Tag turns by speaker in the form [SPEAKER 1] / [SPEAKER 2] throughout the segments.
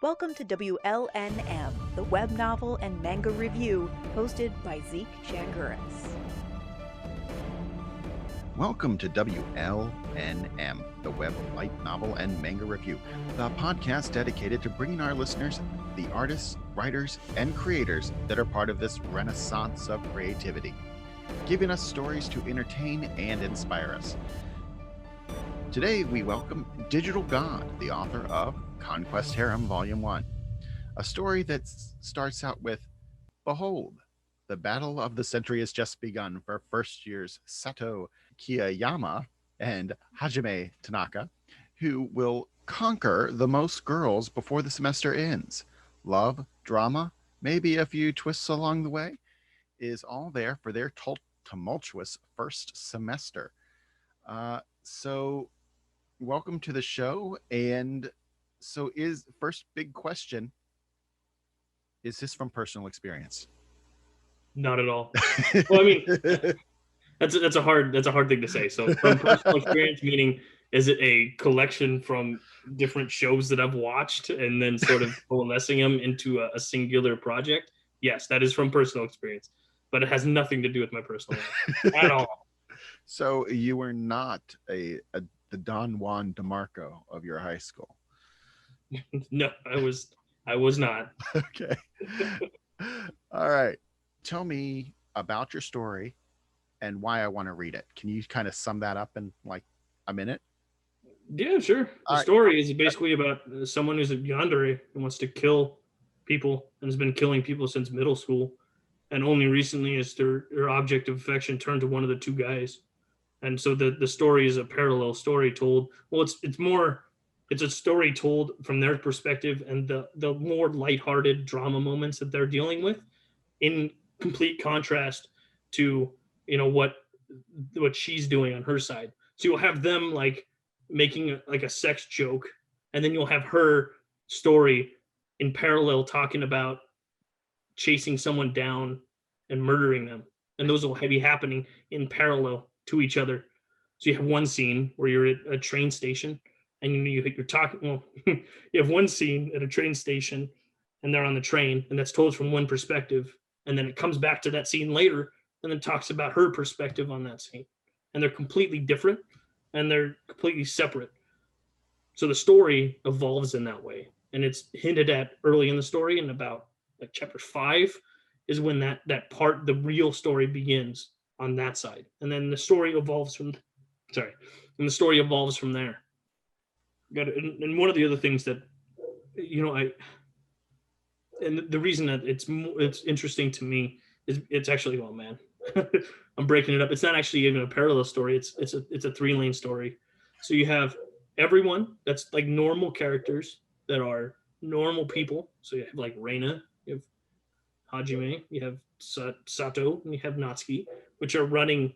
[SPEAKER 1] Welcome to WLNM, the web novel and manga review, hosted by Zeke Changuris.
[SPEAKER 2] Welcome to WLNM, the web light novel and manga review, the podcast dedicated to bringing our listeners the artists, writers, and creators that are part of this renaissance of creativity, giving us stories to entertain and inspire us. Today, we welcome Digital God, the author of Conquest Harem, Volume 1, a story that starts out with, "Behold, the battle of the century has just begun for first years Sato Kiyama and Hajime Tanaka, who will conquer the most girls before the semester ends. Love, drama, maybe a few twists along the way, is all there for their tumultuous first semester." So welcome to the show. And so first big question, is this from personal experience?
[SPEAKER 3] Not at all. Well, I mean, that's a hard thing to say. So from personal experience, meaning is it a collection from different shows that I've watched and then sort of coalescing them into a singular project? Yes, that is from personal experience, but it has nothing to do with my personal life at all.
[SPEAKER 2] So you were not the Don Juan DeMarco of your high school.
[SPEAKER 3] No, I was not.
[SPEAKER 2] Okay. All right. Tell me about your story and why I want to read it. Can you kind of sum that up in like a minute?
[SPEAKER 3] Yeah, sure. The story is basically about someone who's a yandere and wants to kill people and has been killing people since middle school. And only recently is their object of affection turned to one of the two guys. And so the story is a parallel story told. Well, it's a story told from their perspective and the more lighthearted drama moments that they're dealing with, in complete contrast to what she's doing on her side. So you'll have them like making like a sex joke, and then you'll have her story in parallel talking about chasing someone down and murdering them, and those will be happening in parallel to each other. So you have one scene where you're at a train station and you're talking. Well, you have one scene at a train station and they're on the train, and that's told from one perspective, and then it comes back to that scene later and then talks about her perspective on that scene, and they're completely different and they're completely separate. So the story evolves in that way, and it's hinted at early in the story, and about like chapter 5 is when that part, the real story, begins on that side, and then the story evolves from there. And one of the other things that and the reason that it's interesting to me is it's actually, oh man, I'm breaking it up. It's not actually even a parallel story. It's a 3-lane story. So you have everyone that's like normal characters that are normal people. So you have like Reina, you have Hajime, you have Sato, and you have Natsuki, which are running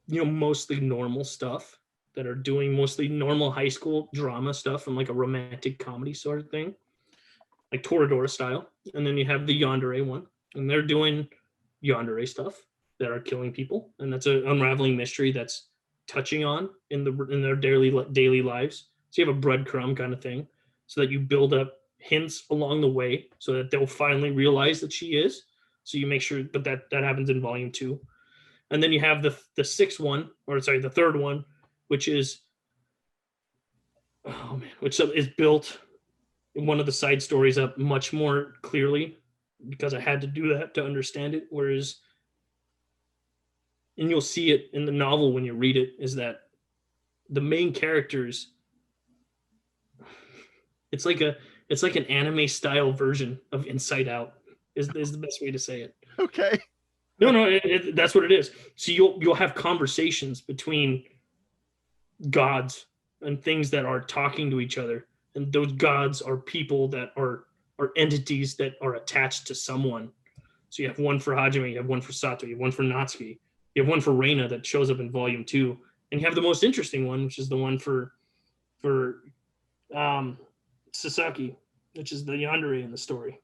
[SPEAKER 3] mostly normal stuff, that are doing mostly normal high school drama stuff from like a romantic comedy sort of thing, like Toradora style. And then you have the yandere one, and they're doing yandere stuff that are killing people, and that's an unraveling mystery that's touching on in their daily lives. So you have a breadcrumb kind of thing, so that you build up hints along the way so that they'll finally realize that she is. So you make sure, but that happens in volume 2. And then you have the third one, which is built in one of the side stories up much more clearly, because I had to do that to understand it. And you'll see it in the novel when you read it, is that the main characters, it's like an anime style version of Inside Out is the best way to say it.
[SPEAKER 2] Okay.
[SPEAKER 3] No, that's what it is. So you'll have conversations between gods and things that are talking to each other, and those gods are people that are entities that are attached to someone. So you have one for Hajime, you have one for Sato, you have one for Natsuki, you have one for Reina that shows up in volume 2, and you have the most interesting one, which is the one for Sasaki, which is the yandere in the story.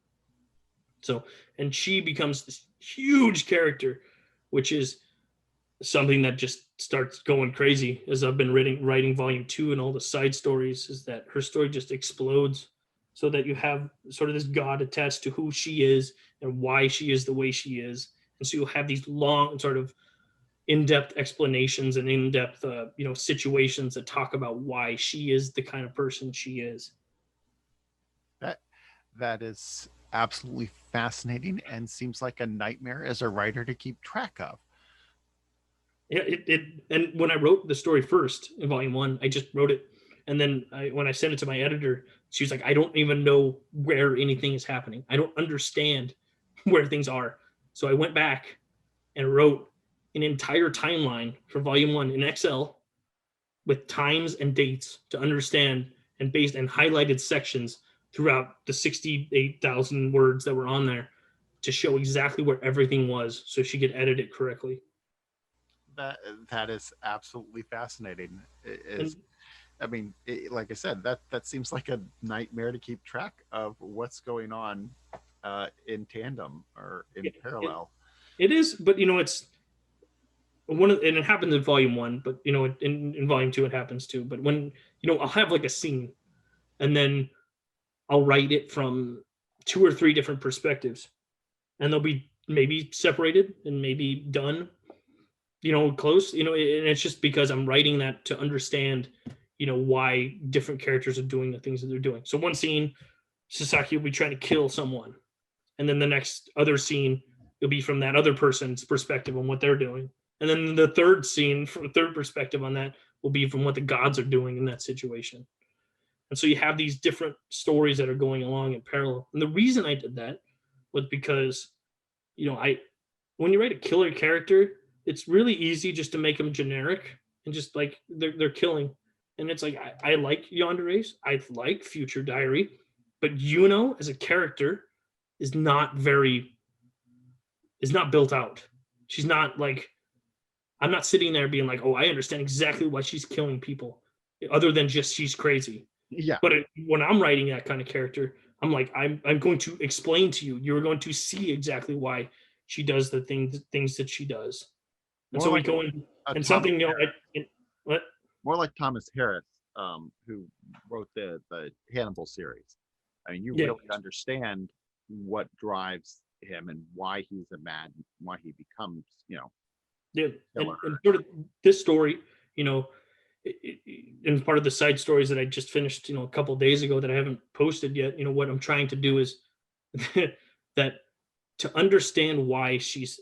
[SPEAKER 3] So, and she becomes this huge character, which is something that just starts going crazy as I've been writing volume 2 and all the side stories, is that her story just explodes so that you have sort of this god attached to who she is and why she is the way she is. And so you'll have these long sort of in-depth explanations and in-depth situations that talk about why she is the kind of person she is.
[SPEAKER 2] That is absolutely fascinating and seems like a nightmare as a writer to keep track of.
[SPEAKER 3] Yeah, and when I wrote the story first in volume 1, I just wrote it, and then when I sent it to my editor, she was like, I don't even know where anything is happening. I don't understand where things are. So I went back and wrote an entire timeline for volume 1 in Excel with times and dates to understand, and based and highlighted sections throughout the 68,000 words that were on there to show exactly where everything was so she could edit it correctly.
[SPEAKER 2] That is absolutely fascinating. Like I said, that seems like a nightmare to keep track of what's going on in tandem or in parallel.
[SPEAKER 3] It is, but it's and it happens in volume 1, but in volume 2 it happens too. But when I'll have like a scene, and then I'll write it from 2 or 3 different perspectives, and they'll be maybe separated and maybe done, close, and it's just because I'm writing that to understand, why different characters are doing the things that they're doing. So one scene, Sasaki will be trying to kill someone, and then the next other scene will be from that other person's perspective on what they're doing, and then the third scene from a third perspective on that will be from what the gods are doing in that situation. And so you have these different stories that are going along in parallel. And the reason I did that was because, I when you write a killer character, it's really easy just to make them generic and just like they're killing. And it's like I like yanderes, I like Future Diary, but Yuno as a character is not built out. She's not like, I'm not sitting there being like, oh, I understand exactly why she's killing people, other than just she's crazy.
[SPEAKER 2] Yeah.
[SPEAKER 3] But when I'm writing that kind of character, I'm like, I'm going to explain to you. You're going to see exactly why she does the things that she does. And more so like we go in and something, what?
[SPEAKER 2] More like Thomas Harris, who wrote the Hannibal series. I mean, you really understand what drives him and why he's why he becomes,
[SPEAKER 3] Yeah, and sort of this story, and part of the side stories that I just finished, a couple days ago that I haven't posted yet. What I'm trying to do is that to understand why she's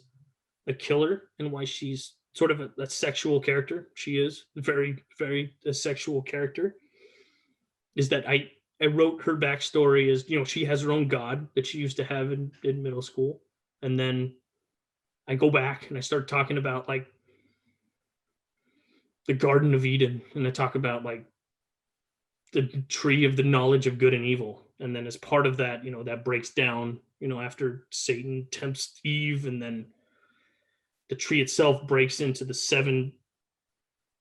[SPEAKER 3] a killer and why she's sort of a sexual character. She is very, very a sexual character. Is that I wrote her backstory as, she has her own god that she used to have in middle school, and then I go back and I start talking about like the Garden of Eden, and I talk about like the tree of the knowledge of good and evil. And then as part of that, that breaks down, after Satan tempts Eve, and then the tree itself breaks into the 7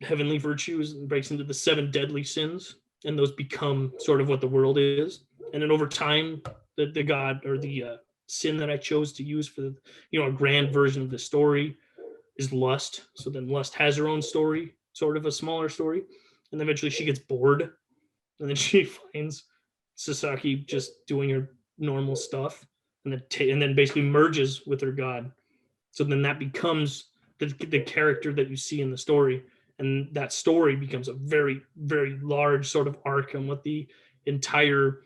[SPEAKER 3] heavenly virtues and breaks into the 7 deadly sins. And those become sort of what the world is. And then over time, the God or the sin that I chose to use for a grand version of the story is lust. So then lust has her own story, sort of a smaller story. And eventually she gets bored, and then she finds Sasaki just doing her normal stuff, and then basically merges with her god. So then that becomes the character that you see in the story, and that story becomes a very, very large sort of arc on what the entire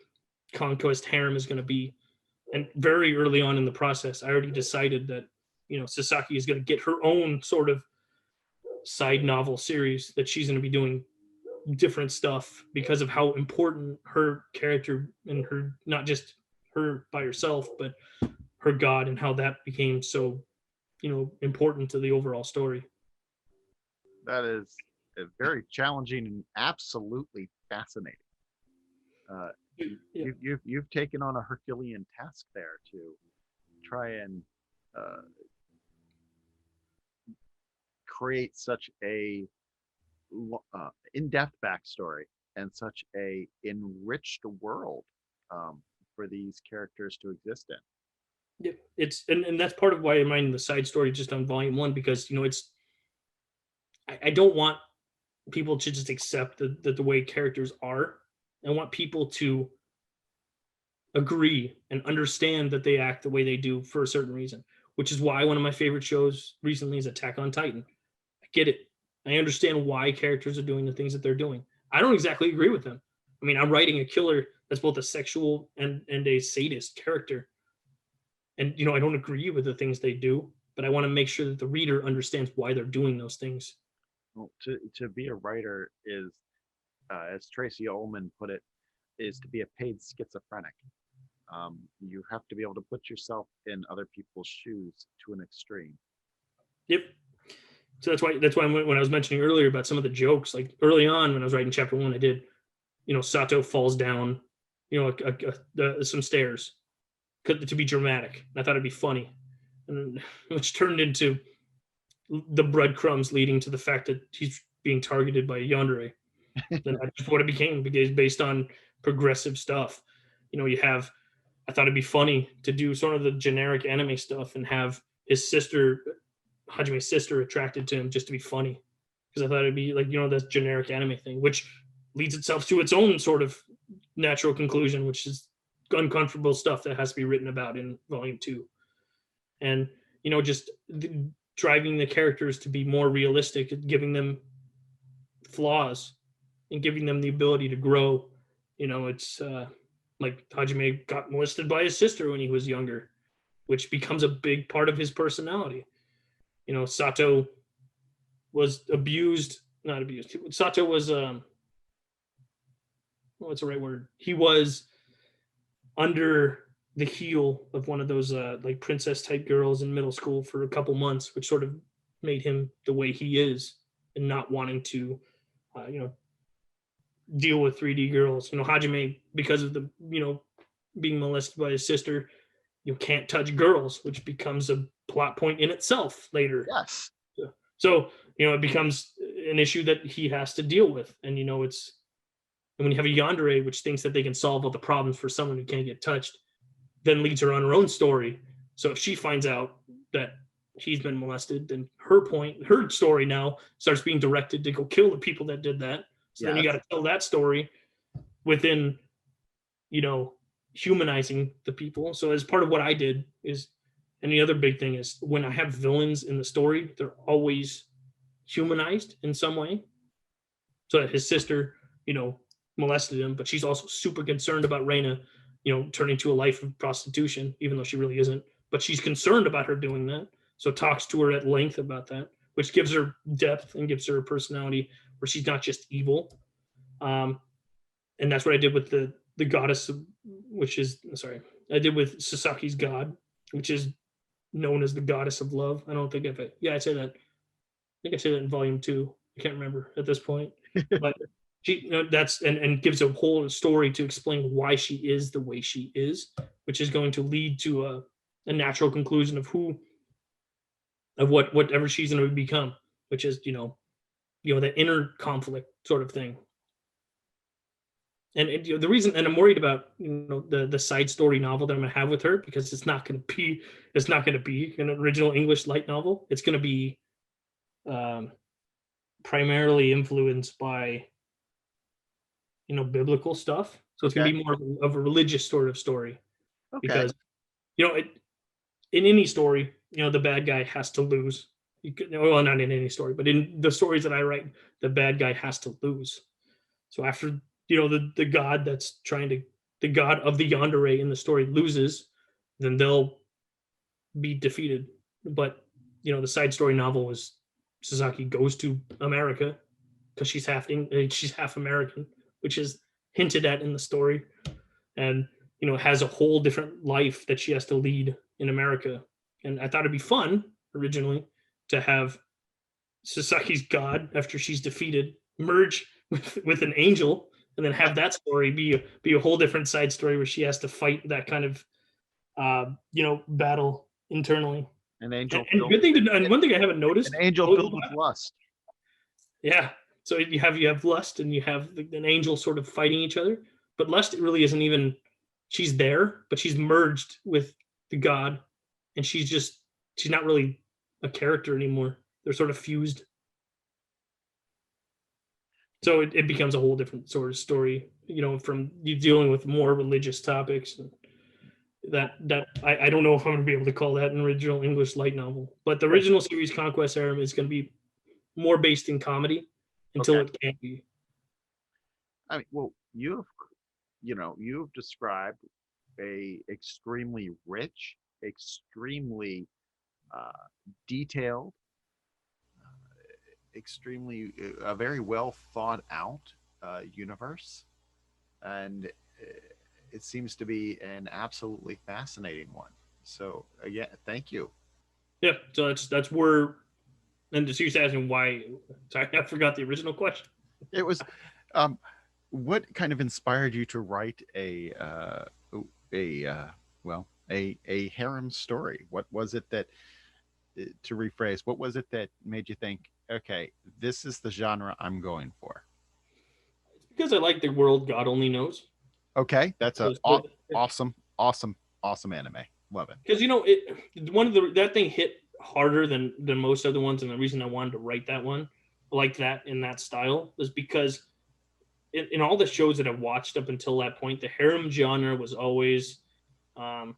[SPEAKER 3] Conquest Harem is going to be. And very early on in the process, I already decided that Sasaki is going to get her own sort of side novel series that she's going to be doing different stuff because of how important her character and her, not just her by herself, but her god, and how that became so important to the overall story.
[SPEAKER 2] That is very challenging and absolutely fascinating. You've taken on a Herculean task there to try and create such a in-depth backstory and such a enriched world for these characters to exist in.
[SPEAKER 3] Yeah, it's and that's part of why I'm writing the side story just on volume 1, because it's I don't want people to just accept the way characters are. I want people to agree and understand that they act the way they do for a certain reason, which is why one of my favorite shows recently is Attack on Titan. I get it. I understand why characters are doing the things that they're doing. I don't exactly agree with them. I mean, I'm writing a killer that's both a sexual and a sadist character. And, I don't agree with the things they do, but I want to make sure that the reader understands why they're doing those things.
[SPEAKER 2] Well, to be a writer is, as Tracy Ullman put it, is to be a paid schizophrenic. You have to be able to put yourself in other people's shoes to an extreme.
[SPEAKER 3] Yep. So that's why when I was mentioning earlier about some of the jokes, like early on when I was writing chapter 1, I did, Sato falls down, some stairs to be dramatic. I thought it'd be funny, and which turned into the breadcrumbs leading to the fact that he's being targeted by a yandere. And that's what it became, because based on progressive stuff. I thought it'd be funny to do sort of the generic anime stuff and have his sister, Hajime's sister, attracted to him just to be funny, because I thought it'd be like, that generic anime thing, which leads itself to its own sort of natural conclusion, which is uncomfortable stuff that has to be written about in volume 2. And, just driving the characters to be more realistic, giving them flaws and giving them the ability to grow. It's like Hajime got molested by his sister when he was younger, which becomes a big part of his personality. Sato was not abused. Sato was, what's the right word? He was under the heel of one of those like princess type girls in middle school for a couple months, which sort of made him the way he is, and not wanting to, deal with 3D girls. Hajime, because of the, being molested by his sister, you can't touch girls, which becomes a plot point in itself later.
[SPEAKER 2] Yes.
[SPEAKER 3] So, it becomes an issue that he has to deal with. And, and when you have a yandere, which thinks that they can solve all the problems for someone who can't get touched, then leads her on her own story. So if she finds out that he's been molested, then her story now starts being directed to go kill the people that did that. So then you got to tell that story within, humanizing the people. So as part of what I did is, and the other big thing is, when I have villains in the story, they're always humanized in some way. So that his sister, molested him, but she's also super concerned about Reina, turning to a life of prostitution, even though she really isn't. But she's concerned about her doing that. So talks to her at length about that, which gives her depth and gives her a personality where she's not just evil. And that's what I did with the goddess, I did with Sasaki's god, which is known as the goddess of love. I don't think I say that. I think I say that in volume 2. I can't remember at this point, but she, that's and gives a whole story to explain why she is the way she is, which is going to lead to a natural conclusion of whatever she's going to become, which is the inner conflict sort of thing. And the reason, and I'm worried about the side story novel that I'm going to have with her, because it's not going to be an original English light novel. It's going to be primarily influenced by biblical stuff. So it's going to be more of a religious sort of story. Okay. Because in any story, the bad guy has to lose. Well, not in any story, but in the stories that I write, the bad guy has to lose. So after the god the god of the yandere in the story loses, then they'll be defeated. But the side story novel is Sasaki goes to America because she's half American, which is hinted at in the story, and has a whole different life that she has to lead in America. And I thought it'd be fun originally to have Sasaki's god, after she's defeated, merge with an angel, and then have that story be a whole different side story where she has to fight that kind of battle internally.
[SPEAKER 2] An angel.
[SPEAKER 3] And one thing I haven't noticed,
[SPEAKER 2] an angel filled with lust.
[SPEAKER 3] Yeah. So you have lust, and you have an angel sort of fighting each other. But lust, it really isn't even. She's there, but she's merged with the god, and she's not really a character anymore. They're sort of fused. So it becomes a whole different sort of story, from you dealing with more religious topics. I don't know if I'm going to be able to call that an original English light novel, but the original series Conquest Harem is going to be more based in comedy until
[SPEAKER 2] Okay.
[SPEAKER 3] it can't be.
[SPEAKER 2] I mean, well, you've described a extremely rich, extremely uh, detailed, extremely a very well thought out universe, and it seems to be an absolutely fascinating one. So yeah, thank you.
[SPEAKER 3] Yeah, so that's where. And just you asking why? Sorry, I forgot the original question.
[SPEAKER 2] It was, um, what kind of inspired you to write a a harem story? What was it that, to rephrase, what was it that made you think, okay, this is the genre I'm going for?
[SPEAKER 3] It's because I like the world God only knows.
[SPEAKER 2] Okay, that's a
[SPEAKER 3] Because
[SPEAKER 2] awesome, awesome, awesome anime. Love it.
[SPEAKER 3] one of the that thing hit harder than most other ones, and the reason I wanted to write that one like that in that style is because in all the shows that I've watched up until that point, the harem genre was always um,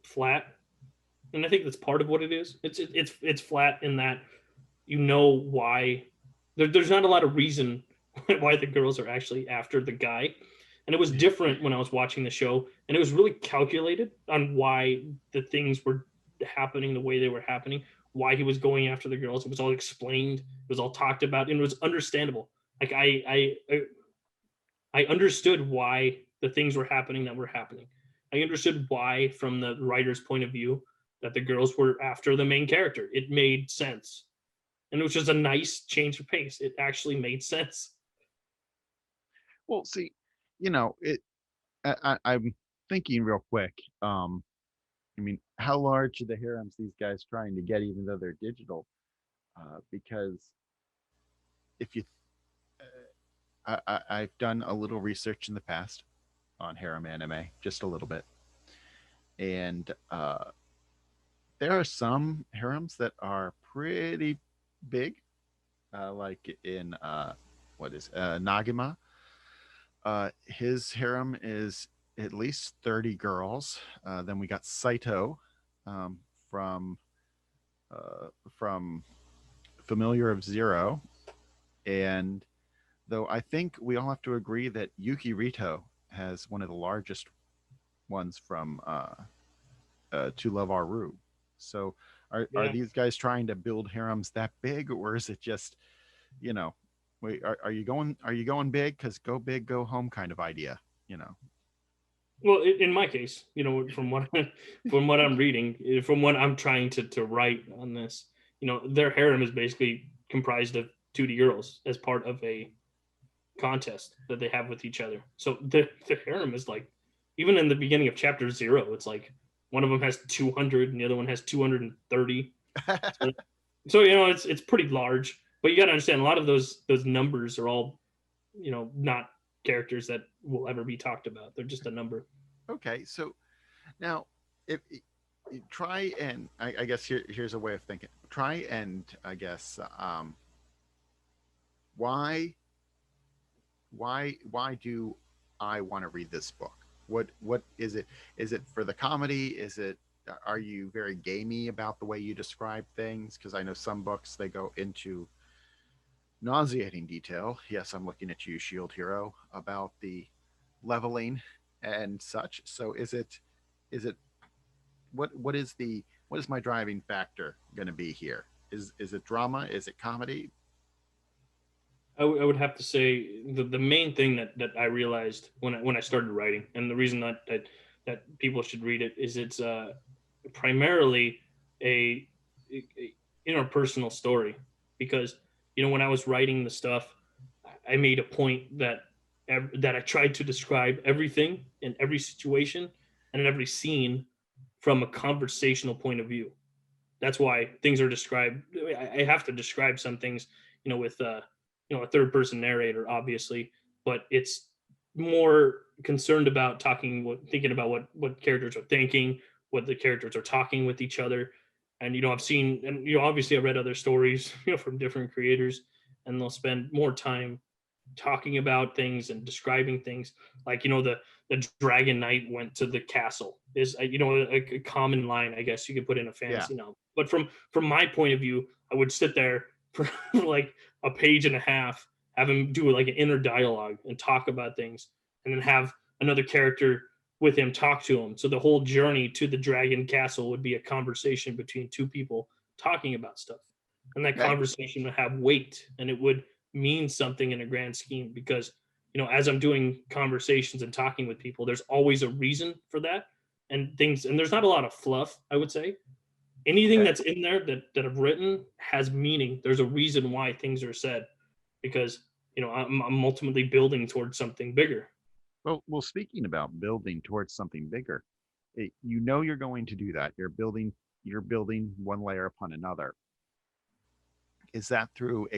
[SPEAKER 3] flat, and I think that's part of what it is. It's flat in that you know why there's not a lot of reason why the girls are actually after the guy, and it was different when I was watching the show, and it was really calculated on why the things were happening the way they were happening, why he was going after the girls. It was all explained, it was all talked about, and it was understandable. Like I understood why the things were happening that were happening. I understood why, from the writer's point of view, that the girls were after the main character. It made sense. And it was just a nice change of pace. It actually made sense.
[SPEAKER 2] Well, see, it. I'm thinking real quick. I mean, how large are the harems these guys trying to get, even though they're digital? Because if you, I've done a little research in the past on harem anime, just a little bit, and there are some harems that are pretty big, like in what is Nagima. His harem is at least 30 girls. Then we got Saito, um, from from Familiar of Zero, and though I think we all have to agree that Yuki Rito has one of the largest ones from To Love Aru. So are
[SPEAKER 3] Yeah.
[SPEAKER 2] these guys trying to build harems that big, or is it just, you know, wait, are you going big? Because go big, go home kind of idea, you know?
[SPEAKER 3] Well, in my case, from what from what I'm reading, from what I'm trying to write on this, their harem is basically comprised of 2D girls as part of a contest that they have with each other. So the harem is like, even in the beginning of chapter 0, it's like one of them has 200 and the other one has 230. So, it's pretty large. But you got to understand, a lot of those numbers are all not characters that will ever be talked about. They're just a number.
[SPEAKER 2] Okay, so now, if try and I guess here's a way of thinking. Try and I guess, why why do I want to read this book? What is it? Is it for the comedy? Is it, are you very gamey about the way you describe things? Because I know some books, they go into nauseating detail. Yes, I'm looking at you, Shield Hero, about the leveling and such. So is it what is my driving factor going to be here? Is it drama? Is it comedy?
[SPEAKER 3] I would have to say the main thing that I realized when I started writing, and the reason that people should read it, is it's primarily a, a interpersonal story. Because when I was writing the stuff, I made a point that I tried to describe everything in every situation and in every scene from a conversational point of view. That's why things are described. I have to describe some things, with a third person narrator, obviously, but it's more concerned about thinking about what characters are thinking, what the characters are talking with each other. And I've seen, and obviously I read other stories, from different creators, and they'll spend more time talking about things and describing things. Like, the Dragon Knight went to the castle is, a common line, I guess you could put in a
[SPEAKER 2] Yeah.
[SPEAKER 3] fantasy novel. But from my point of view, I would sit there for like a page and a half, have him do like an inner dialogue and talk about things, and then have another character with him talk to him. So the whole journey to the Dragon Castle would be a conversation between two people talking about stuff. And that
[SPEAKER 2] Okay.
[SPEAKER 3] conversation would have weight, and it would mean something in a grand scheme, because as I'm doing conversations and talking with people, there's always a reason for that, and there's not a lot of fluff, I would say. Anything
[SPEAKER 2] Okay.
[SPEAKER 3] that's in there that I've written has meaning. There's a reason why things are said, because I'm ultimately building towards something bigger.
[SPEAKER 2] Well, speaking about building towards something bigger, you're going to do that. You're building one layer upon another. Is that through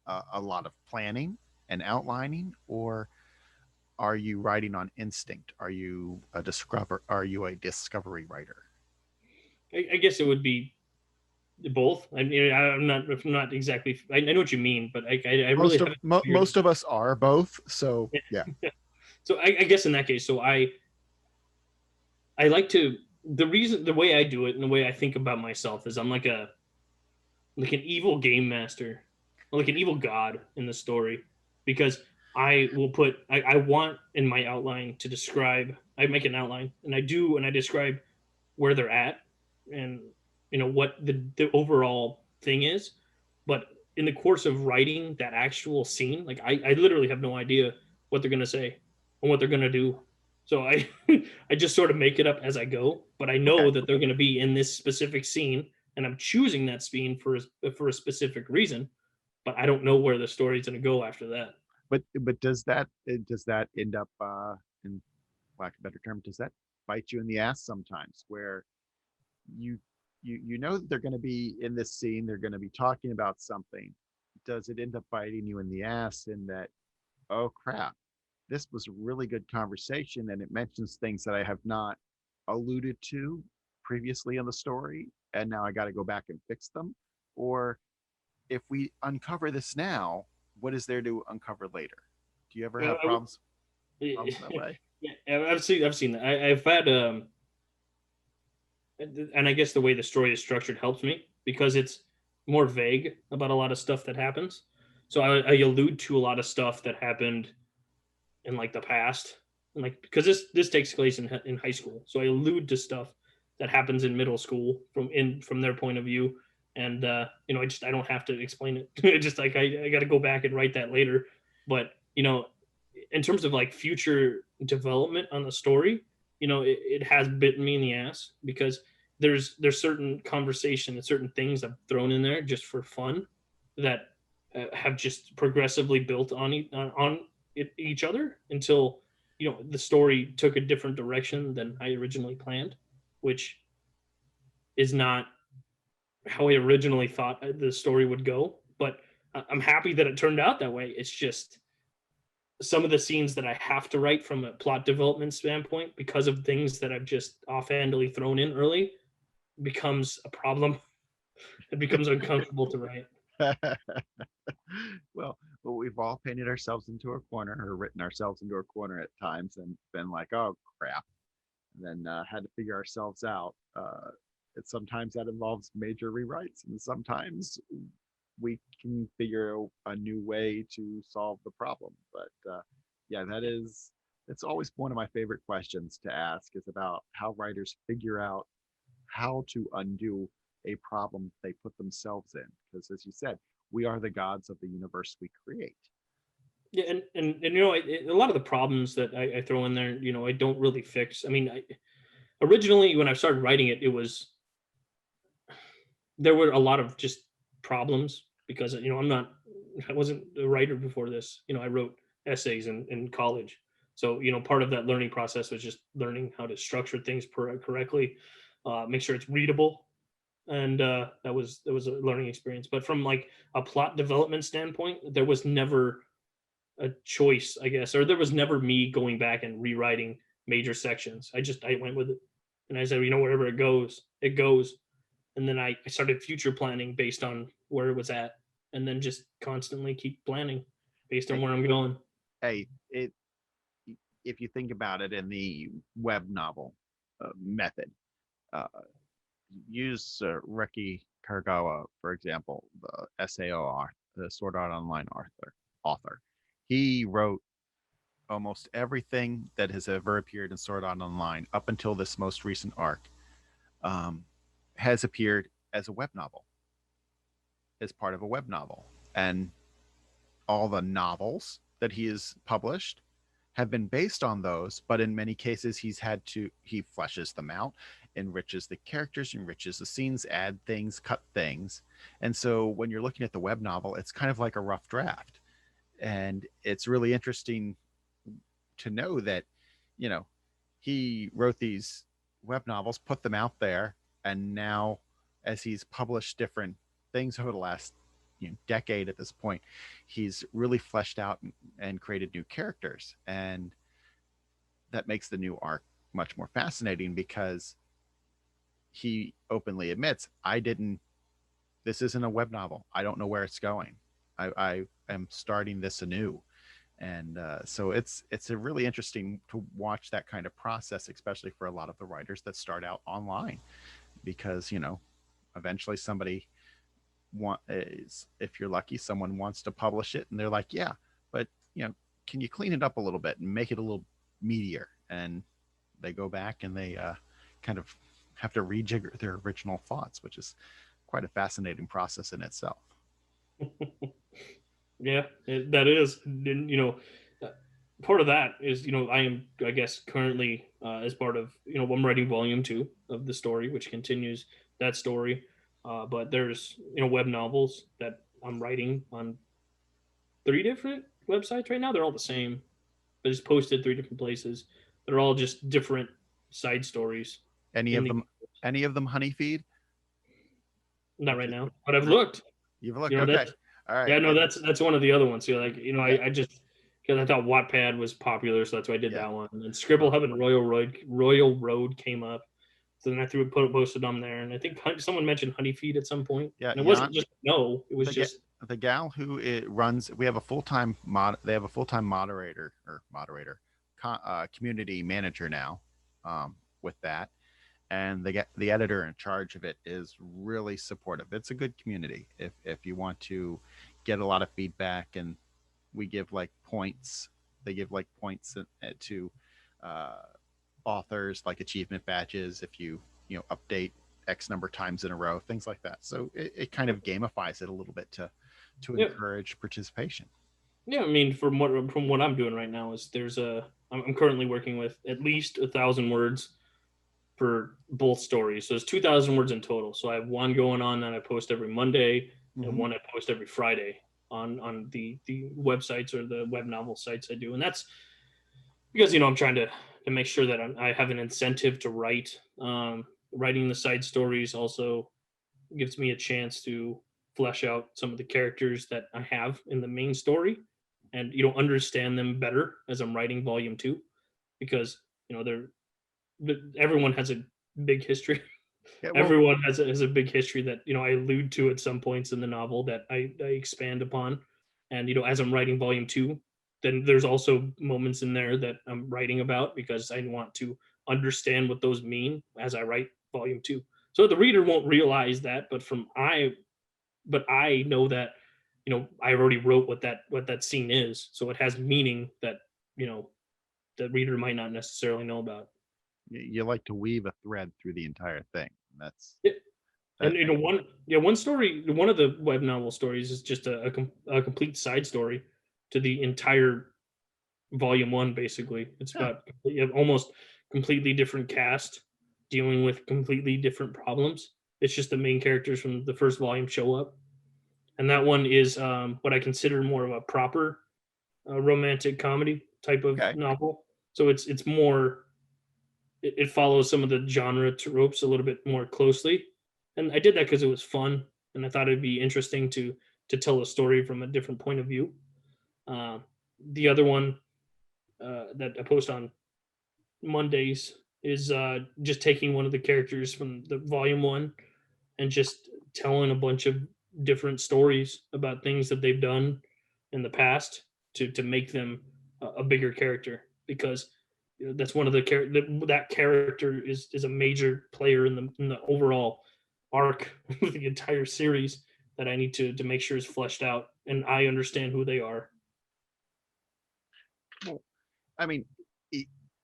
[SPEAKER 2] a lot of planning and outlining, or are you writing on instinct? Are you a discovery writer?
[SPEAKER 3] I guess it would be both. I mean, I'm not exactly. I know what you mean, but I really
[SPEAKER 2] Most of
[SPEAKER 3] haven't figured.
[SPEAKER 2] most of us are both. So yeah.
[SPEAKER 3] So I guess in that case, so I like to, the way I do it and the way I think about myself is I'm like an evil game master, or like an evil god in the story, because I want in my outline to describe. I make an outline and I describe where they're at, and what the overall thing is. But in the course of writing that actual scene, like I literally have no idea what they're gonna say and what they're gonna do. So I I just sort of make it up as I go, but I
[SPEAKER 2] Okay.
[SPEAKER 3] know that they're gonna be in this specific scene, and I'm choosing that scene for a specific reason, but I don't know where the story's gonna go after that.
[SPEAKER 2] But does that end up in lack of a better term, does that bite you in the ass sometimes, where you you know that they're going to be in this scene, they're going to be talking about something? Does it end up biting you in the ass in that, oh crap, this was a really good conversation and it mentions things that I have not alluded to previously in the story, and now I got to go back and fix them? Or if we uncover this now, what is there to uncover later? Do you ever
[SPEAKER 3] Uh,
[SPEAKER 2] have problems in that way?
[SPEAKER 3] yeah, I've seen that. I've had and I guess the way the story is structured helps me, because it's more vague about a lot of stuff that happens. So I allude to a lot of stuff that happened in like the past, and like, because this takes place in high school, so I allude to stuff that happens in middle school from their point of view, and I don't have to explain it. It just like I got to go back and write that later. But in terms of like future development on the story, it has bitten me in the ass, because there's certain conversation and certain things I've thrown in there just for fun that have just progressively built each other, until the story took a different direction than I originally planned, which is not how I originally thought the story would go. But I'm happy that it turned out that way. It's just some of the scenes that I have to write from a plot development standpoint, because of things that I've just offhandedly thrown in early, becomes a problem. It becomes uncomfortable to write.
[SPEAKER 2] Well, we've all painted ourselves into a corner or written ourselves into a corner at times and been like, oh crap, and then had to figure ourselves out. Sometimes that involves major rewrites, and sometimes we can figure a new way to solve the problem. But yeah, it's always one of my favorite questions to ask, is about how writers figure out how to undo a problem they put themselves in. Because as you said, we are the gods of the universe we create.
[SPEAKER 3] Yeah, and a lot of the problems that I throw in there, I don't really fix. I mean, originally when I started writing it, there were a lot of just problems, because I wasn't a writer before this. I wrote essays in college, so part of that learning process was just learning how to structure things correctly, make sure it's readable, and that was a learning experience. But from like a plot development standpoint, there was never a choice, I guess, or there was never me going back and rewriting major sections. I went with it, and I said, wherever it goes, it goes. And then I started future planning based on where it was at, and then just constantly keep planning. based on where I'm going.
[SPEAKER 2] Hey, if you think about it in the web novel method, uh, use Reki Kargawa, for example, the SAO, the Sword Art Online author. He wrote almost everything that has ever appeared in Sword Art Online up until this most recent arc um, has appeared as a web novel, as part of a web novel. And all the novels that he has published have been based on those, but in many cases he fleshes them out, enriches the characters, enriches the scenes, add things, cut things. And so when you're looking at the web novel, it's kind of like a rough draft. And it's really interesting to know that, you know, he wrote these web novels, put them out there, and now as he's published different things over the last decade at this point, he's really fleshed out and created new characters, and that makes the new arc much more fascinating because he openly admits, this isn't a web novel, I don't know where it's going, I am starting this anew. And so it's a really interesting to watch that kind of process, especially for a lot of the writers that start out online, because eventually somebody if you're lucky, someone wants to publish it and they're like, yeah, but can you clean it up a little bit and make it a little meatier? And they go back and they kind of have to rejigger their original thoughts, which is quite a fascinating process in itself.
[SPEAKER 3] Yeah, that is. Part of that is, I am, I guess, currently as part of, I'm writing volume 2 of the story, which continues that story. But there's, web novels that I'm writing on 3 different websites right now. They're all the same, but it's posted 3 different places. They're all just different side stories.
[SPEAKER 2] Any of them honey feed?
[SPEAKER 3] Not right now, but I've looked.
[SPEAKER 2] You've looked, okay. All right.
[SPEAKER 3] Yeah, no, that's one of the other ones. So I just, because I thought Wattpad was popular, so that's why I did that one. And Scribble Hub and Royal Road came up, so then I posted them there. And I think someone mentioned Honeyfeed at some point.
[SPEAKER 2] Yeah,
[SPEAKER 3] and it wasn't just it was just
[SPEAKER 2] the gal who runs. We have a full-time They have a full-time moderator, community manager now, with that. And the editor in charge of it is really supportive. It's a good community. If you want to get a lot of feedback, and we give points, they give points to authors, like achievement badges if you update X number of times in a row, things like that. So it kind of gamifies it a little bit to encourage participation.
[SPEAKER 3] Yeah, I mean, from what I'm doing right now is I'm currently working with at least 1,000 words for both stories. So it's 2,000 words in total. So I have one going on that I post every Monday, and one I post every Friday on the websites or the web novel sites I do. And that's because, I'm trying to make sure that I have an incentive to write. Writing the side stories also gives me a chance to flesh out some of the characters that I have in the main story and, understand them better as I'm writing volume 2, because, everyone has a big history. Yeah, well, everyone has a big history that I allude to at some points in the novel that I expand upon. And as I'm writing volume 2, then there's also moments in there that I'm writing about because I want to understand what those mean as I write volume 2. So the reader won't realize that, but I know that I already wrote what that scene is, so it has meaning that the reader might not necessarily know about.
[SPEAKER 2] You like to weave a thread through the entire thing. That's
[SPEAKER 3] and one story, one of the web novel stories is just a complete side story to the entire volume 1. Basically, it's about almost completely different cast dealing with completely different problems. It's just the main characters from the first volume show up, and that one is what I consider more of a proper romantic comedy type of novel. So it's more. It follows some of the genre tropes a little bit more closely, and I did that because it was fun, and I thought it'd be interesting to tell a story from a different point of view. The other one that I post on Mondays is just taking one of the characters from the volume 1 and just telling a bunch of different stories about things that they've done in the past, to make them a bigger character, because that's one of the that character is a major player in the overall arc of the entire series that I need to make sure is fleshed out and I understand who they are.
[SPEAKER 2] Well, I mean,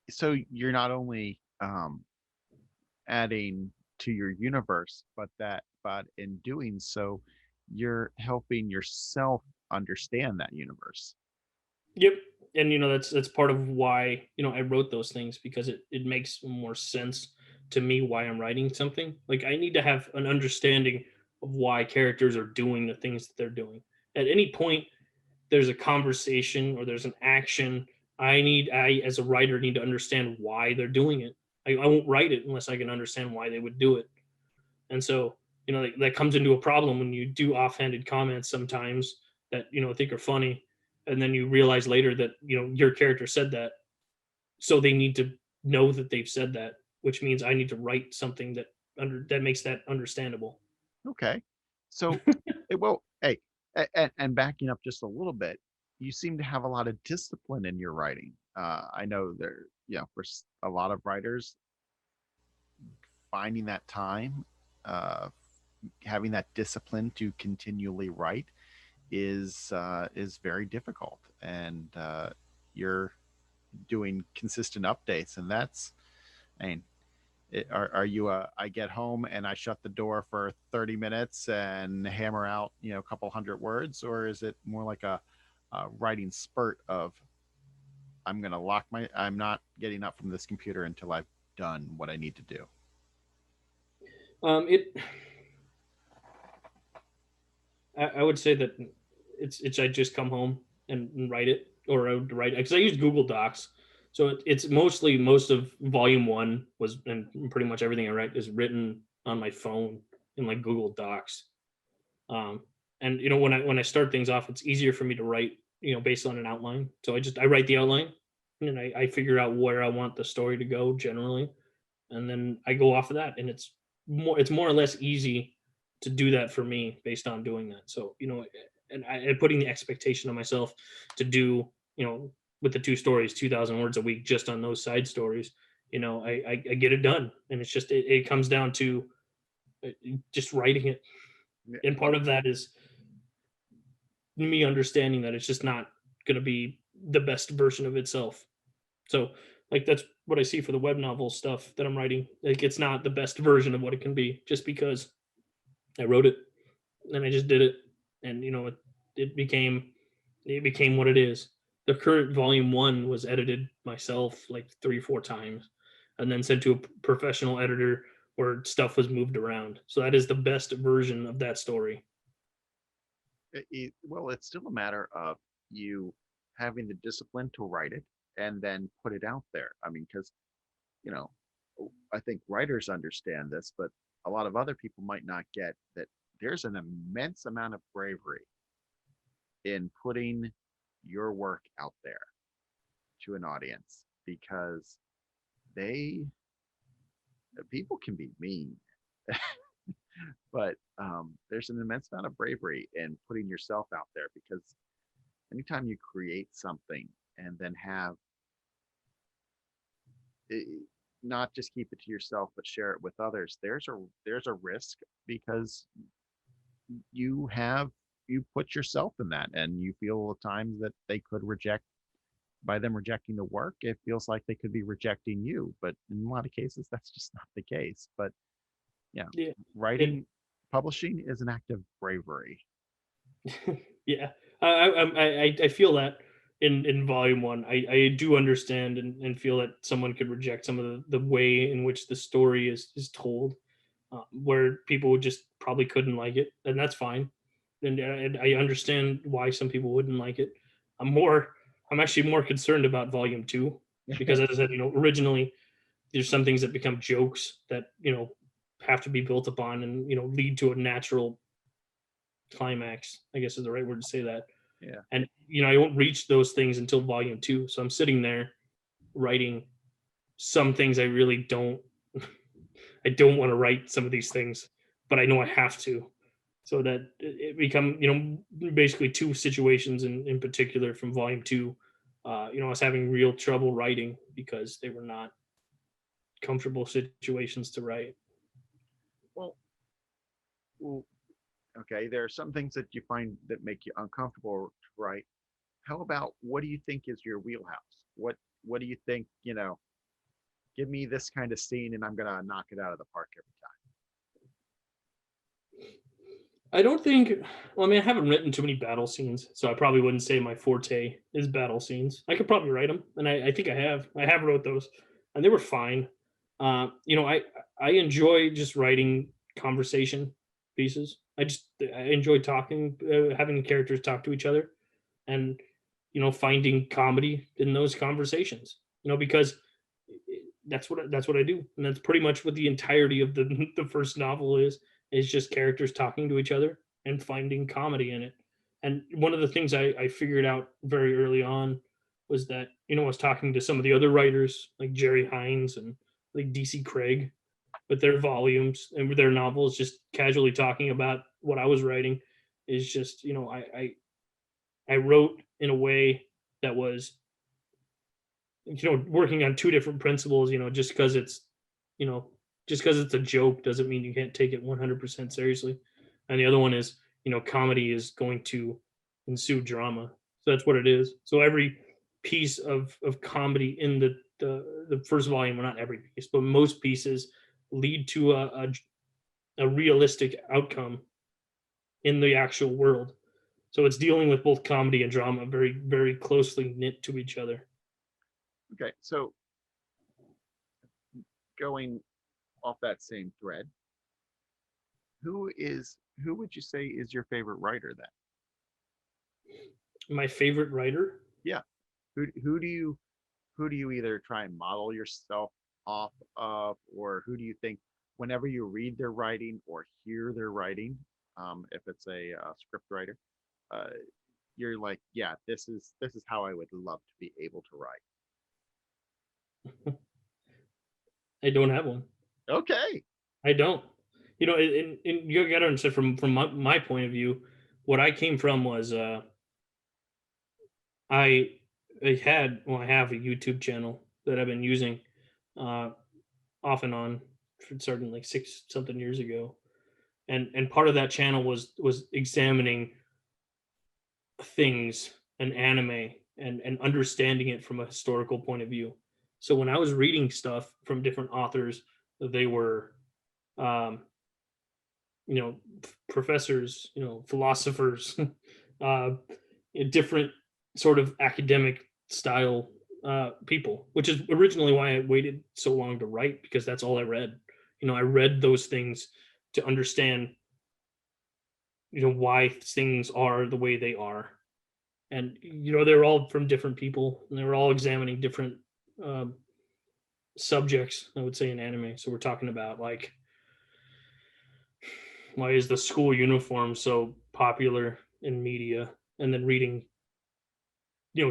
[SPEAKER 2] so you're not only adding to your universe, but in doing so, you're helping yourself understand that universe.
[SPEAKER 3] Yep. And that's part of why I wrote those things, because it makes more sense to me why I'm writing something. Like, I need to have an understanding of why characters are doing the things that they're doing. At any point there's a conversation or there's an action, I as a writer need to understand why they're doing it. I won't write it unless I can understand why they would do it. And so, that comes into a problem when you do offhanded comments sometimes that think are funny, and then you realize later that your character said that, so they need to know that they've said that, which means I need to write something that makes that understandable.
[SPEAKER 2] Okay. So, well, hey, and backing up just a little bit, you seem to have a lot of discipline in your writing. I know there, for a lot of writers, finding that time, uh, having that discipline to continually write is very difficult, and you're doing consistent updates, and that's, I mean, are you I get home and I shut the door for 30 minutes and hammer out a couple hundred words, or is it more like a writing spurt of I'm not getting up from this computer until I've done what I need to do?
[SPEAKER 3] It I would say that it's I just come home and write it, or I would write because I use Google Docs. So it's mostly, most of volume one was, and pretty much everything I write is written on my phone in like Google Docs. Um, and when I start things off, it's easier for me to write based on an outline. So I write the outline, and I figure out where I want the story to go generally, and then I go off of that, and it's more or less easy to do that for me based on doing that. So and putting the expectation on myself to do with the two stories 2,000 words a week just on those side stories. I get it done, and it's just it comes down to just writing it,
[SPEAKER 2] Yeah.
[SPEAKER 3] and part of that is me understanding that it's just not going to be the best version of itself. So, like, that's what I see for the web novel stuff that I'm writing. Like, it's not the best version of what it can be just because I wrote it and I just did it, and it became what it is. The current volume one was edited myself like 3 4 times, and then sent to a professional editor where stuff was moved around. So that is the best version of that story.
[SPEAKER 2] Well, it's still a matter of you having the discipline to write it and then put it out there. I mean, because you know, I think writers understand this, but a lot of other people might not get that there's an immense amount of bravery in putting your work out there to an audience, because they people can be mean. But there's an immense amount of bravery in putting yourself out there, because anytime you create something and then have it, not just keep it to yourself but share it with others, there's a risk, because you put yourself in that, and you feel at times that they could reject. By them rejecting the work, it feels like they could be rejecting you, but in a lot of cases that's just not the case. But yeah,
[SPEAKER 3] Yeah. And
[SPEAKER 2] writing, publishing is an act of bravery.
[SPEAKER 3] yeah, I feel that in volume one, I do understand and feel that someone could reject some of the way in which the story is told, where people would just probably couldn't like it, and that's fine. And I understand why some people wouldn't like it. I'm actually more concerned about volume two, because as I said, originally there's some things that become jokes that have to be built upon and lead to a natural climax, I guess is the right word to say that.
[SPEAKER 2] Yeah.
[SPEAKER 3] And I won't reach those things until volume two. So I'm sitting there writing some things I really don't I don't want to write some of these things, but I know I have to. so that it become, basically two situations in particular from volume two. I was having real trouble writing because they were not comfortable situations to write.
[SPEAKER 2] Well, well, okay. There are some things that you find that make you uncomfortable, right? How about what do you think is your wheelhouse? What do you think, give me this kind of scene and I'm gonna knock it out of the park every
[SPEAKER 3] I don't think. Well, I mean, I haven't written too many battle scenes, so I probably wouldn't say my forte is battle scenes. I could probably write them, and I think I have. I have wrote those, and they were fine. I enjoy just writing conversation pieces. I enjoy talking, having the characters talk to each other, and finding comedy in those conversations. Because that's what I do, and that's pretty much what the entirety of the the first novel is just characters talking to each other and finding comedy in it. And one of the things I figured out very early on was that I was talking to some of the other writers like Jerry Hines and like DC Craig with their volumes and with their novels, just casually talking about what I was writing. Is just I wrote in a way that was working on two different principles. You know just because it's a joke doesn't mean you can't take it 100% seriously. And the other one is, comedy is going to ensue drama. So that's what it is. So every piece of comedy in the first volume, well, not every piece, but most pieces lead to a realistic outcome in the actual world. So it's dealing with both comedy and drama very, very closely knit to each other.
[SPEAKER 2] time. Okay, so going off that same thread, who would you say is your favorite writer then?
[SPEAKER 3] My favorite writer.
[SPEAKER 2] Yeah. Who do you either try and model yourself off of, or who do you think whenever you read their writing or hear their writing, if it's a script writer, uh, you're like, yeah, this is how I would love to be able to write.
[SPEAKER 3] I don't have one.
[SPEAKER 2] Okay.
[SPEAKER 3] I don't. And you got to understand from my point of view, what I came from was I I have a YouTube channel that I've been using uh, off and on for starting like six something years ago, and part of that channel was examining things and anime and understanding it from a historical point of view. So when I was reading stuff from different authors, they were um, professors, philosophers, uh, different sort of academic style people, which is originally why I waited so long to write, because that's all I read. I read those things to understand, why things are the way they are. And, they're all from different people and they were all examining different um, subjects, I would say, in anime. So we're talking about like, why is the school uniform so popular in media, and then reading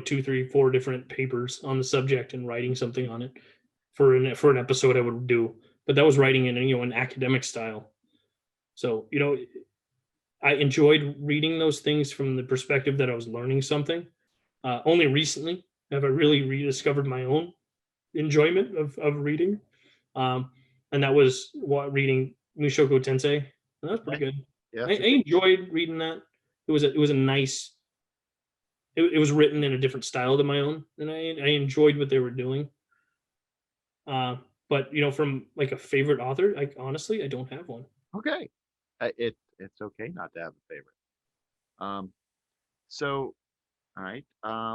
[SPEAKER 3] two, three, four different papers on the subject and writing something on it for an episode I would do. But that was writing in an academic style. So I enjoyed reading those things from the perspective that I was learning something. Only recently have I really rediscovered my own enjoyment of reading, um, and that was what reading Mushoku Tensei. And that was pretty
[SPEAKER 2] Okay.
[SPEAKER 3] good.
[SPEAKER 2] Yeah,
[SPEAKER 3] I enjoyed reading that. It was a nice. It was written in a different style than my own, and I enjoyed what they were doing. But from like a favorite author, like honestly, I don't have one.
[SPEAKER 2] okay. It's okay not to have a favorite. Um, so all right,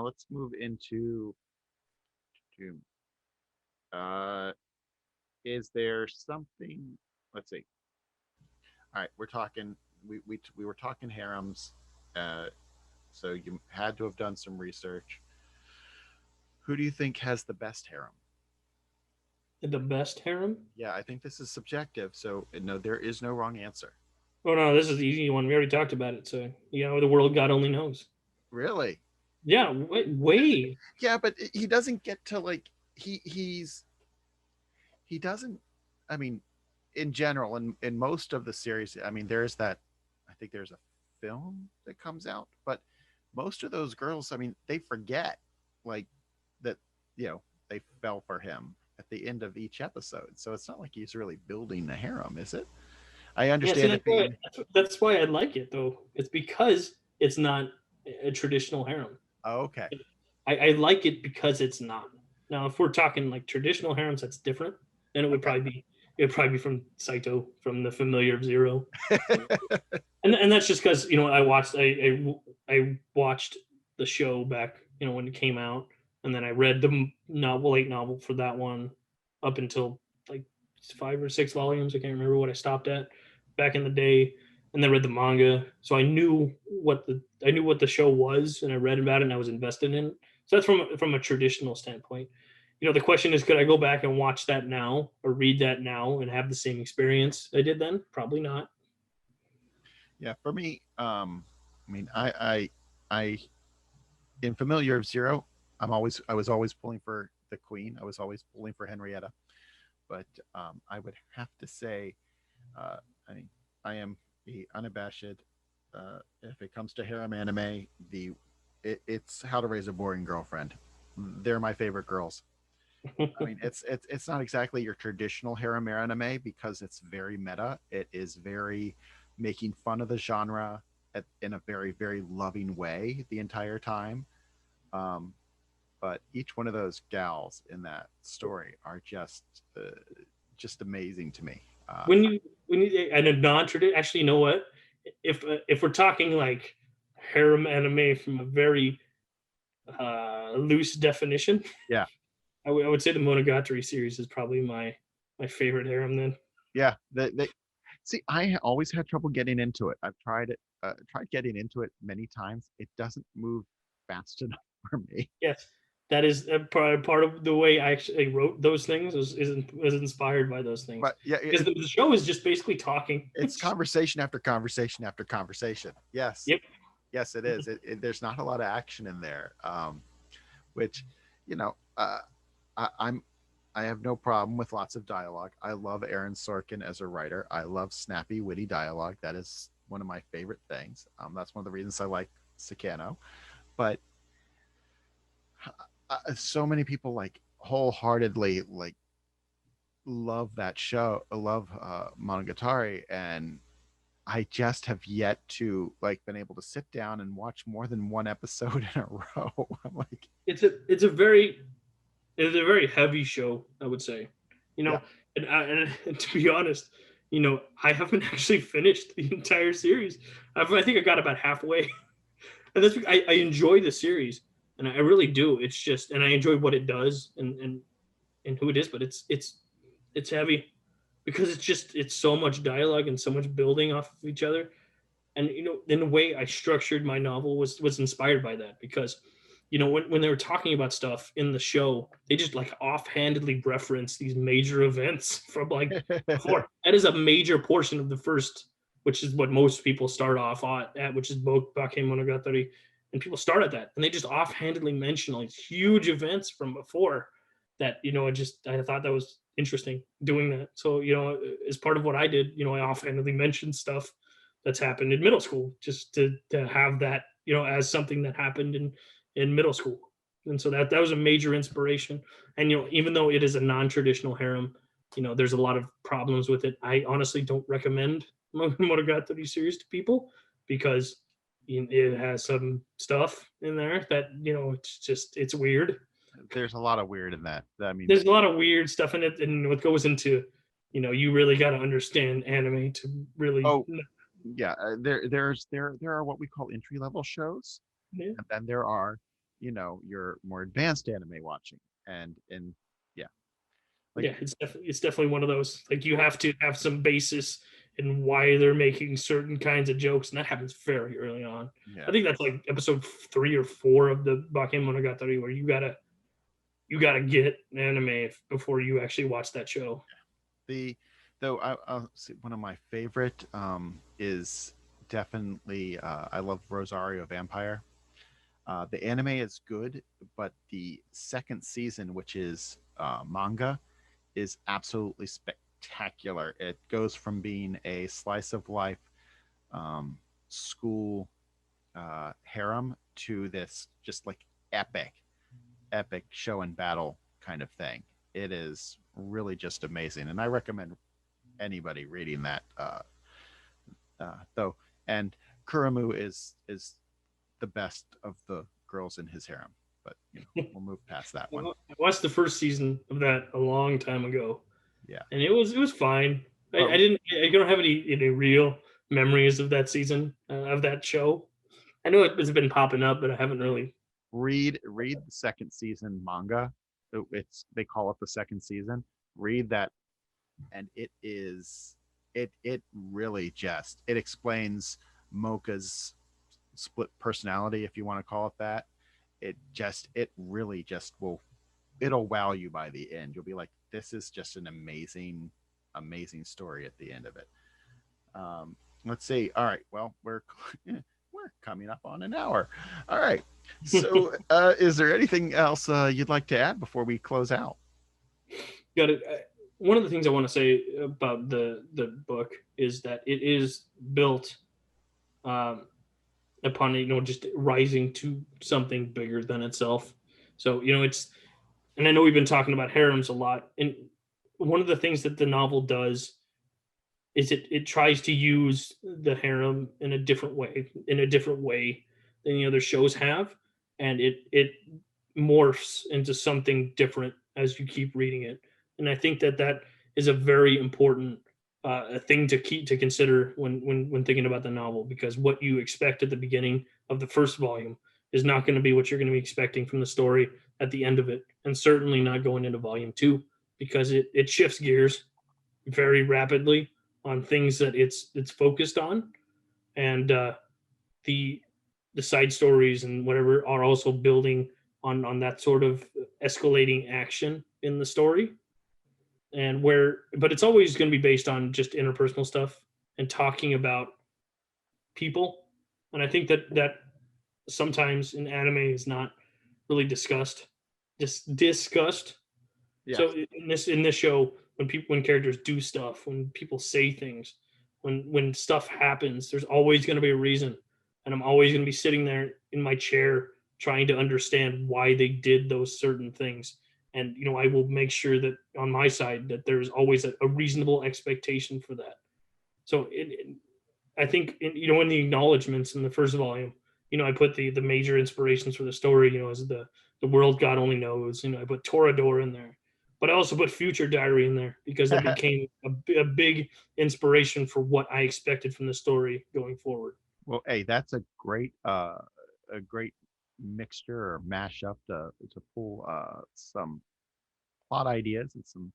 [SPEAKER 2] let's move into to uh, is there something? Let's see. All right, we're talking. We were talking harems. Uh, so you had to have done some research. Who do you think has the best harem?
[SPEAKER 3] The best harem?
[SPEAKER 2] Yeah, I think this is subjective. So no, there is no wrong answer.
[SPEAKER 3] Oh no, this is the easy one. We already talked about it. So the world God only knows.
[SPEAKER 2] Really?
[SPEAKER 3] Yeah, way.
[SPEAKER 2] Yeah, but he doesn't get to like he doesn't. I mean, in general, in most of the series, I mean, there is that. think there's a film that comes out, but most of those girls, I mean, they forget like that, they fell for him at the end of each episode. So it's not like he's really building the harem, is it? I
[SPEAKER 3] Yeah, see,
[SPEAKER 2] understand it being.
[SPEAKER 3] that's why I like it though. It's because it's not a traditional harem.
[SPEAKER 2] Oh, okay.
[SPEAKER 3] I like it because it's not. Now, if we're talking like traditional harems, that's different. Then it would probably be from Saito, from the Familiar of Zero, and that's just because I watched the show back when it came out, and then I read the late novel for that one up until like 5 or 6 volumes. I can't remember what I stopped at back in the day, and then read the manga, so I knew what the show was, and I read about it, and I was invested in it. So that's from a traditional standpoint. The question is, could I go back and watch that now or read that now and have the same experience I did then? Probably not.
[SPEAKER 2] Yeah, for me, I mean, I in Familiar of Zero, I was always pulling for the Queen. I was always pulling for Henrietta, but I would have to say, uh, I mean, I am the unabashed. If it comes to harem anime, it's How to Raise a Boring Girlfriend. They're my favorite girls. I mean, it's not exactly your traditional harem anime because it's very meta. It is very making fun of the genre in a very very loving way the entire time. Um, but each one of those gals in that story are just amazing to me.
[SPEAKER 3] When you and a non-traditional, actually, you know what? If we're talking like harem anime from a very loose definition,
[SPEAKER 2] Yeah,
[SPEAKER 3] I would say the Monogatari series is probably my favorite harem. Then
[SPEAKER 2] yeah. They see. I always had trouble getting into it. I've tried it. Tried getting into it many times. It doesn't move fast enough for me.
[SPEAKER 3] yes, that is a part of the way I actually wrote those things was inspired by those things
[SPEAKER 2] But yeah,
[SPEAKER 3] because the show is just basically talking.
[SPEAKER 2] it's conversation after conversation after conversation. Yes,
[SPEAKER 3] Yep.
[SPEAKER 2] yes, it is. There's not a lot of action in there, which, you know, uh, I'm I have no problem with lots of dialogue. I love Aaron Sorkin as a writer. I love snappy, witty dialogue. That is one of my favorite things. That's one of the reasons I like Sakano. But so many people like wholeheartedly like love that show. I love Monogatari, and I just have yet to like been able to sit down and watch more than one episode in a row. I'm like,
[SPEAKER 3] It's a very heavy show, I would say. You
[SPEAKER 2] yeah,
[SPEAKER 3] know, and to be honest, I haven't actually finished the entire series. I think I got about halfway, and I enjoy the series, and I really do. It's just, and I enjoy what it does and who it is, but it's heavy because it's so much dialogue and so much building off of each other. And in the way I structured my novel was inspired by that because when they were talking about stuff in the show, they just like offhandedly reference these major events from like before. That is a major portion of the first, which is what most people start off at, which is both Bakemonogatari, and people start at that, and they just offhandedly mention all these huge events from before that. I thought that was interesting doing that. So as part of what I did, I offhandedly mentioned stuff that's happened in middle school just to have that as something that happened in middle school. And so that was a major inspiration. And even though it is a non-traditional harem, there's a lot of problems with it. I honestly don't recommend Monogatari series to people because it has some stuff in there that it's weird.
[SPEAKER 2] there's a lot of weird in that. I mean,
[SPEAKER 3] There's a lot of weird stuff in it, and what goes into you really got to understand anime to really.
[SPEAKER 2] oh yeah, there are what we call entry level shows,
[SPEAKER 3] Yeah.
[SPEAKER 2] and then there are, your more advanced anime watching, and yeah, like
[SPEAKER 3] Yeah, it's definitely one of those. Like you have to have some basis in why they're making certain kinds of jokes, and that happens very early on.
[SPEAKER 2] yeah.
[SPEAKER 3] I think that's like episode 3 or 4 of the Bakemonogatari, where you gotta get anime before you actually watch that show.
[SPEAKER 2] The though I'll see, one of my favorite is definitely I love Rosario Vampire. The anime is good, but the second season, which is manga, is absolutely spectacular. It goes from being a slice of life school harem to this just like epic show and battle kind of thing. It is really just amazing, and I recommend anybody reading that. Though, and Kuramu is the best of the girls in his harem, but we'll move past that one.
[SPEAKER 3] I watched the first season of that a long time ago.
[SPEAKER 2] Yeah,
[SPEAKER 3] and it was fine. I don't have any real memories of that season of that show. I know it's been popping up, but I haven't really
[SPEAKER 2] read the second season manga. They call it the second season. Read that, and it really just it explains Mocha's split personality, if you want to call it that. It really just it'll wow you by the end. You'll be like, this is just an amazing story at the end of it. Let's see. All right. Well, we're coming up on an hour. All right. So, is there anything else you'd like to add before we close out?
[SPEAKER 3] Got it. One of the things I want to say about the book is that it is built upon just rising to something bigger than itself. So it's, and I know we've been talking about harems a lot, and one of the things that the novel does is it tries to use the harem in a different way than the other shows have, and it morphs into something different as you keep reading it. And I think that is a very important thing to consider when thinking about the novel, because what you expect at the beginning of the first volume is not going to be what you're going to be expecting from the story at the end of it, and certainly not going into volume 2, because it shifts gears very rapidly on things that it's focused on, and the side stories and whatever are also building on that sort of escalating action in the story, but it's always going to be based on just interpersonal stuff and talking about people. And I think that sometimes in anime is not really discussed.
[SPEAKER 2] Yeah.
[SPEAKER 3] So in this show, when characters do stuff, when people say things, when stuff happens, there's always going to be a reason, and I'm always going to be sitting there in my chair trying to understand why they did those certain things. And I will make sure that on my side that there's always a reasonable expectation for that. So I think in the acknowledgments in the first volume, I put the major inspirations for the story, as the world God only knows. I put Torador in there, but I also put Future Diary in there because it became a big inspiration for what I expected from the story going forward.
[SPEAKER 2] Well, hey, that's a great mixture or mashup to pull some plot ideas and some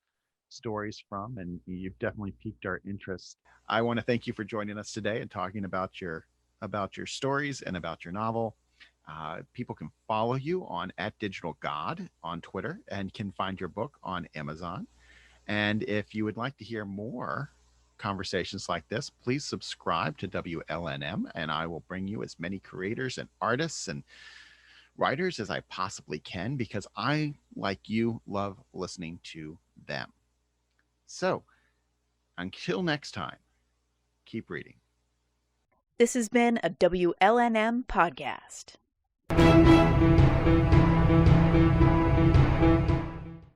[SPEAKER 2] stories from, and you've definitely piqued our interest. I want to thank you for joining us today and talking about your stories and about your novel. People can follow you on @DigitalGod on Twitter and can find your book on Amazon. And if you would like to hear more conversations like this, please subscribe to WLNM, and I will bring you as many creators and artists and writers as I possibly can, because I, like you, love listening to them. So until next time, keep reading.
[SPEAKER 1] This has been a WLNM podcast.